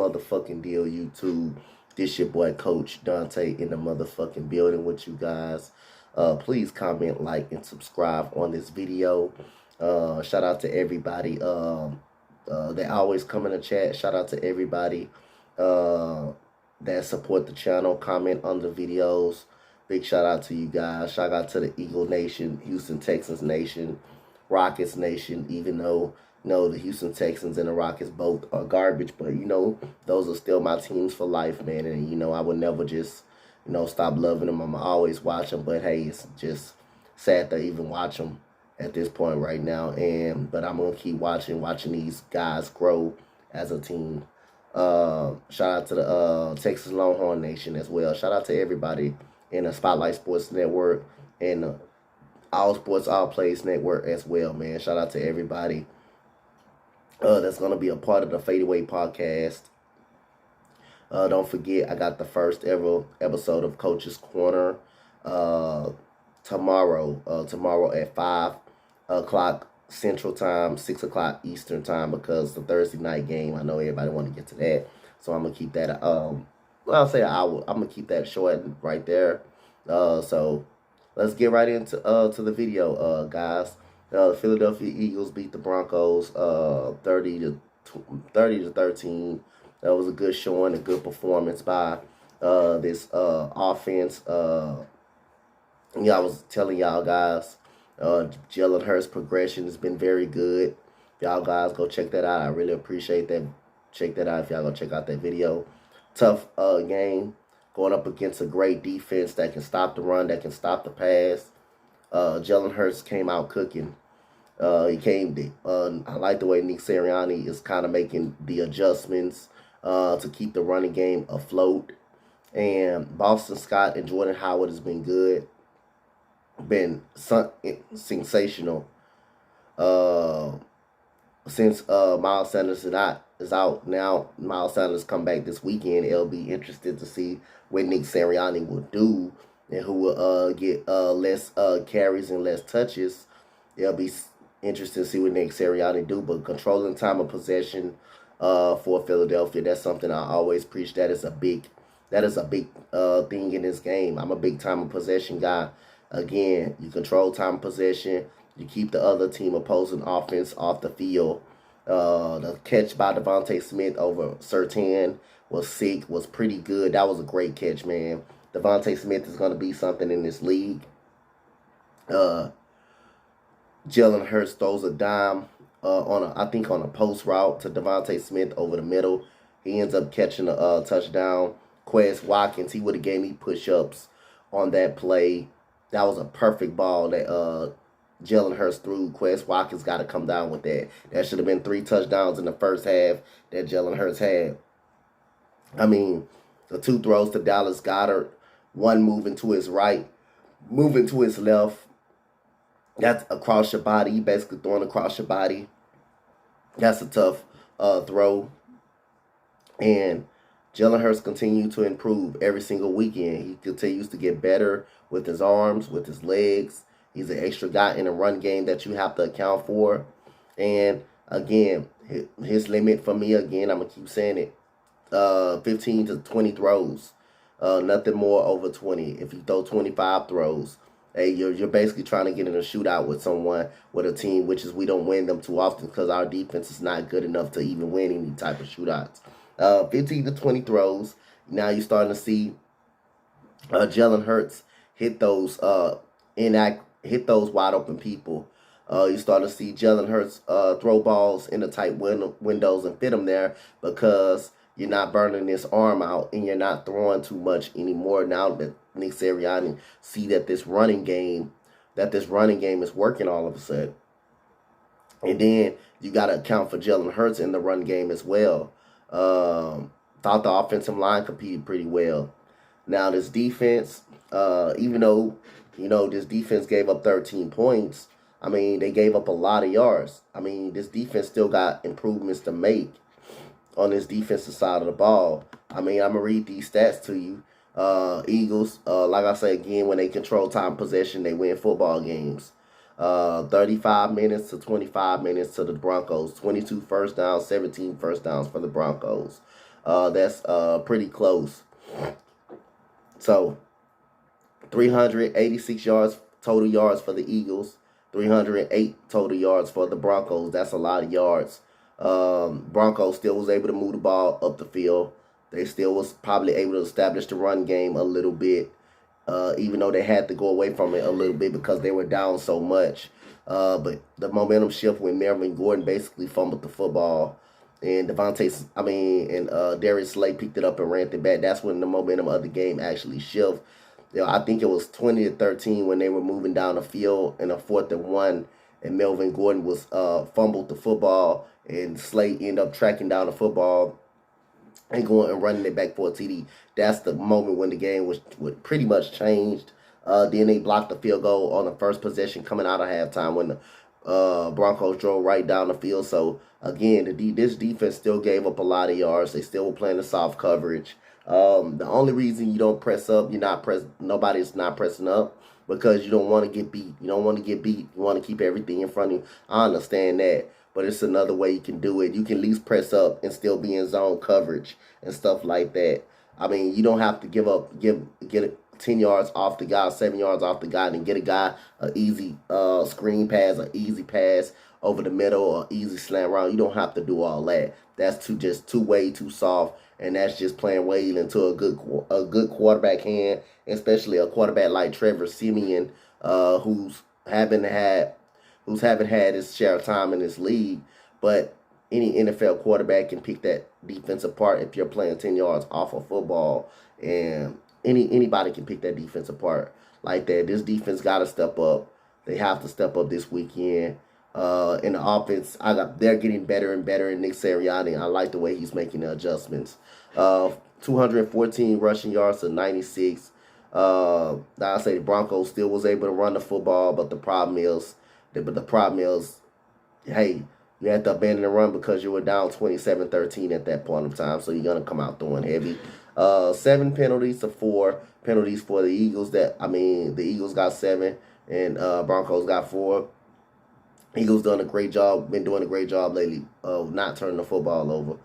motherfucking deal, YouTube. This your boy, Coach Dante, in the motherfucking building with you guys. Please comment, like, and subscribe on this video. Shout out to everybody. They always come in the chat. Shout out to everybody that support the channel, comment on the videos. Big shout out to you guys. Shout out to the Eagle Nation, Houston Texans Nation, Rockets Nation, even though the Houston Texans and the Rockets both are garbage, but those are still my teams for life, man. And I would never just stop loving them. I'm always watch them, but hey, it's just sad to even watch them at this point right now. But I'm gonna keep watching these guys grow as a team. Shout out to the Texas Longhorn Nation as well. Shout out to everybody in the Spotlight Sports Network and the All Sports All Plays Network as well, man. Shout out to everybody that's going to be a part of the Fade Away podcast. Don't forget, I got the first ever episode of Coach's Corner tomorrow at 5 o'clock Central Time, 6 o'clock Eastern Time, because the Thursday night game, I know everybody want to get to that. So I'm going to keep that, I'll say an hour. I'm going to keep that short right there. So let's get right into to the video, guys. The Philadelphia Eagles beat the Broncos 30 to 13. That was a good showing, a good performance by this offense. I was telling y'all guys, Jalen Hurts' progression has been very good. Y'all guys go check that out. I really appreciate that. Check that out if y'all go check out that video. Tough game, going up against a great defense that can stop the run, that can stop the pass. Jalen Hurts came out cooking. I like the way Nick Sirianni is kind of making the adjustments to keep the running game afloat. And Boston Scott and Jordan Howard has been good, been sensational. Since Miles Sanders is out now, Miles Sanders come back this weekend. It'll be interesting to see what Nick Sirianni will do and who will get less carries and less touches. It'll be interesting to see what Nick Sirianni do. But controlling time of possession for Philadelphia, that's something I always preach. That is a big thing in this game. I'm a big time of possession guy. Again, you control time of possession. You keep the other team opposing offense off the field. The catch by Devontae Smith over Surtain was pretty good. That was a great catch, man. Devontae Smith is going to be something in this league. Jalen Hurts throws a dime on a post route to Devontae Smith over the middle. He ends up catching a touchdown. Quez Watkins, he would have gave me push-ups on that play. That was a perfect ball that Jalen Hurts threw. Quez Watkins got to come down with that. That should have been 3 touchdowns in the first half that Jalen Hurts had. I mean, the 2 throws to Dallas Goedert, one moving to his right, moving to his left. That's across your body. He basically throwing across your body. That's a tough throw. And Jalen Hurts continued to improve every single weekend. He continues to get better with his arms, with his legs. He's an extra guy in a run game that you have to account for. And again, his limit for me, again, I'm going to keep saying it, 15 to 20 throws. Nothing more over 20. If you throw 25 throws, hey, you're basically trying to get in a shootout with someone, with a team, which is we don't win them too often because our defense is not good enough to even win any type of shootouts. 15 to 20 throws. Now you're starting to see Jalen Hurts hit those wide open people. You start to see Jalen Hurts throw balls in the tight windows and fit them there because you're not burning this arm out and you're not throwing too much anymore. Now that Nick Sirianni see that this running game is working all of a sudden. And then you got to account for Jalen Hurts in the run game as well. Thought the offensive line competed pretty well. Now this defense, even though this defense gave up 13 points, I mean, they gave up a lot of yards. I mean, this defense still got improvements to make on this defensive side of the ball. I mean, I'm going to read these stats to you. Eagles, like I say again, when they control time possession, they win football games. 35 minutes to 25 minutes to the Broncos. 22 first downs, 17 first downs for the Broncos. That's pretty close. So 386 yards total yards for the Eagles, 308 total yards for the Broncos. That's a lot of yards. Broncos still was able to move the ball up the field. They still was probably able to establish the run game a little bit, even though they had to go away from it a little bit because they were down so much. But the momentum shift when Melvin Gordon basically fumbled the football, and Darius Slay picked it up and ran it back. That's when the momentum of the game actually shifted. I think it was 20-13 when they were moving down the field in a 4th-and-1, and Melvin Gordon was fumbled the football, and Slay ended up tracking down the football and going and running it back for a TD. That's the moment when the game was pretty much changed. Then they blocked the field goal on the first possession coming out of halftime when the Broncos drove right down the field. So again, this defense still gave up a lot of yards. They still were playing the soft coverage. The only reason you don't press up, nobody's not pressing up because you don't want to get beat. You don't want to get beat. You want to keep everything in front of you. I understand that, but it's another way you can do it. You can at least press up and still be in zone coverage and stuff like that. I mean, you don't have to get 10 yards off the guy, 7 yards off the guy, and get a guy an easy screen pass, an easy pass over the middle, or easy slant route. You don't have to do all that. That's way too soft, and that's just playing way into a good quarterback hand, especially a quarterback like Trevor Siemian, who's haven't had his share of time in this league. But any NFL quarterback can pick that defense apart if you're playing 10 yards off of football, and anybody can pick that defense apart like that. This defense got to step up. They have to step up this weekend. In the offense, they're getting better and better. And Nick Sirianni, I like the way he's making the adjustments. 214 rushing yards to 96. I say the Broncos still was able to run the football, but the problem is, hey, you had to abandon the run because you were down 27-13 at that point in time. So you're gonna come out throwing heavy. 7 penalties to 4 penalties for the Eagles. The Eagles got 7 and Broncos got 4. Eagles been doing a great job lately of not turning the football over,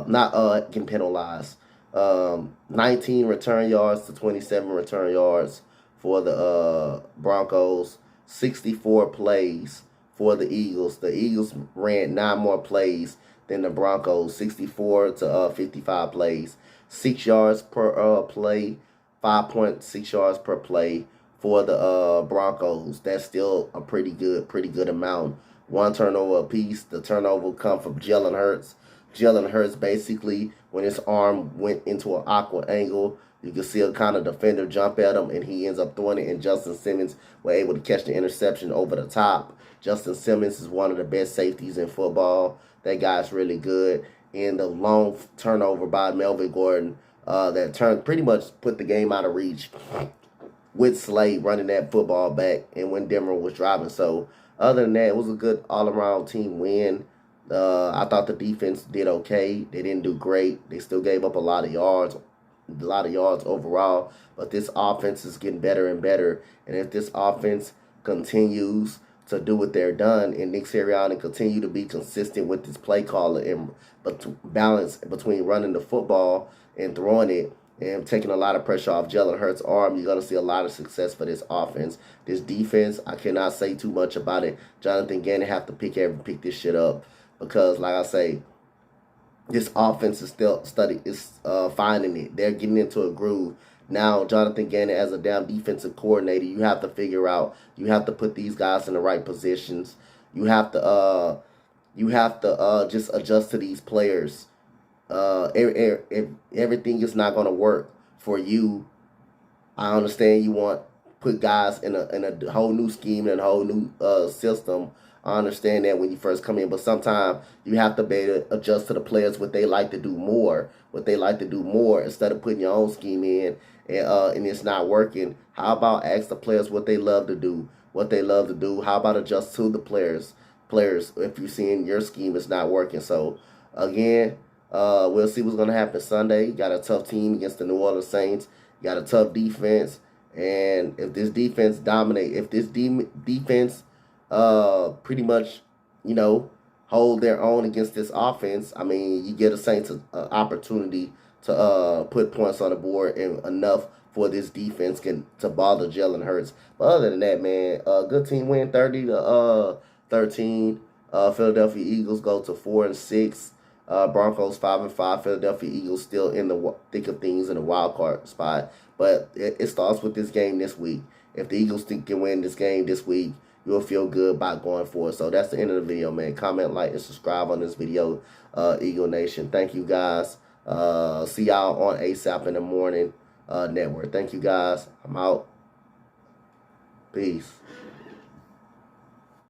not getting penalized. 19 return yards to 27 return yards for the Broncos. 64 plays for the Eagles. The Eagles ran 9 more plays than the Broncos. 64 to 55 plays. 6 yards per play. 5.6 yards per play for the Broncos. That's still a pretty good amount. 1 turnover apiece. The turnover come from Jalen Hurts. Jalen Hurts basically, when his arm went into an awkward angle, you can see a kind of defender jump at him, and he ends up throwing it, and Justin Simmons were able to catch the interception over the top. Justin Simmons is one of the best safeties in football. That guy's really good. And the long turnover by Melvin Gordon that pretty much put the game out of reach with Slade running that football back and when Denver was driving. So other than that, it was a good all-around team win. I thought the defense did okay. They didn't do great. They still gave up a lot of yards overall. But this offense is getting better and better. And if this offense continues to do what they're done, and Nick Sirianni continue to be consistent with his play caller and balance between running the football and throwing it, and taking a lot of pressure off Jalen Hurts' arm, you're going to see a lot of success for this offense. This defense, I cannot say too much about it. Jonathan Gannon have to pick this shit up because, like I say, this offense is still finding it. They're getting into a groove. Now, Jonathan Gannon, as a damn defensive coordinator, you have to figure out, you have to put these guys in the right positions. You have to just adjust to these players. If everything is not going to work for you, I understand you want put guys in a whole new scheme and a whole new system. I understand that when you first come in, but sometimes you have to be able to adjust to the players what they like to do more. Instead of putting your own scheme in and it's not working. How about ask the players what they love to do? How about adjust to the players if you're seeing your scheme is not working? So again, we'll see what's going to happen Sunday. You got a tough team against the New Orleans Saints. You got a tough defense. And if this defense dominates, if this defense pretty much, hold their own against this offense, I mean, you get a Saints an opportunity to put points on the board and enough for this defense to bother Jalen Hurts. But other than that, man, good team win 30-13. Philadelphia Eagles go to 4-6. Broncos 5-5. Philadelphia Eagles still in the thick of things in the wild card spot. But it starts with this game this week. If the Eagles can win this game this week, you'll feel good about going forward. So that's the end of the video, man. Comment, like, and subscribe on this video, Eagle Nation. Thank you, guys. See y'all on ASAP in the morning network. Thank you, guys. I'm out. Peace.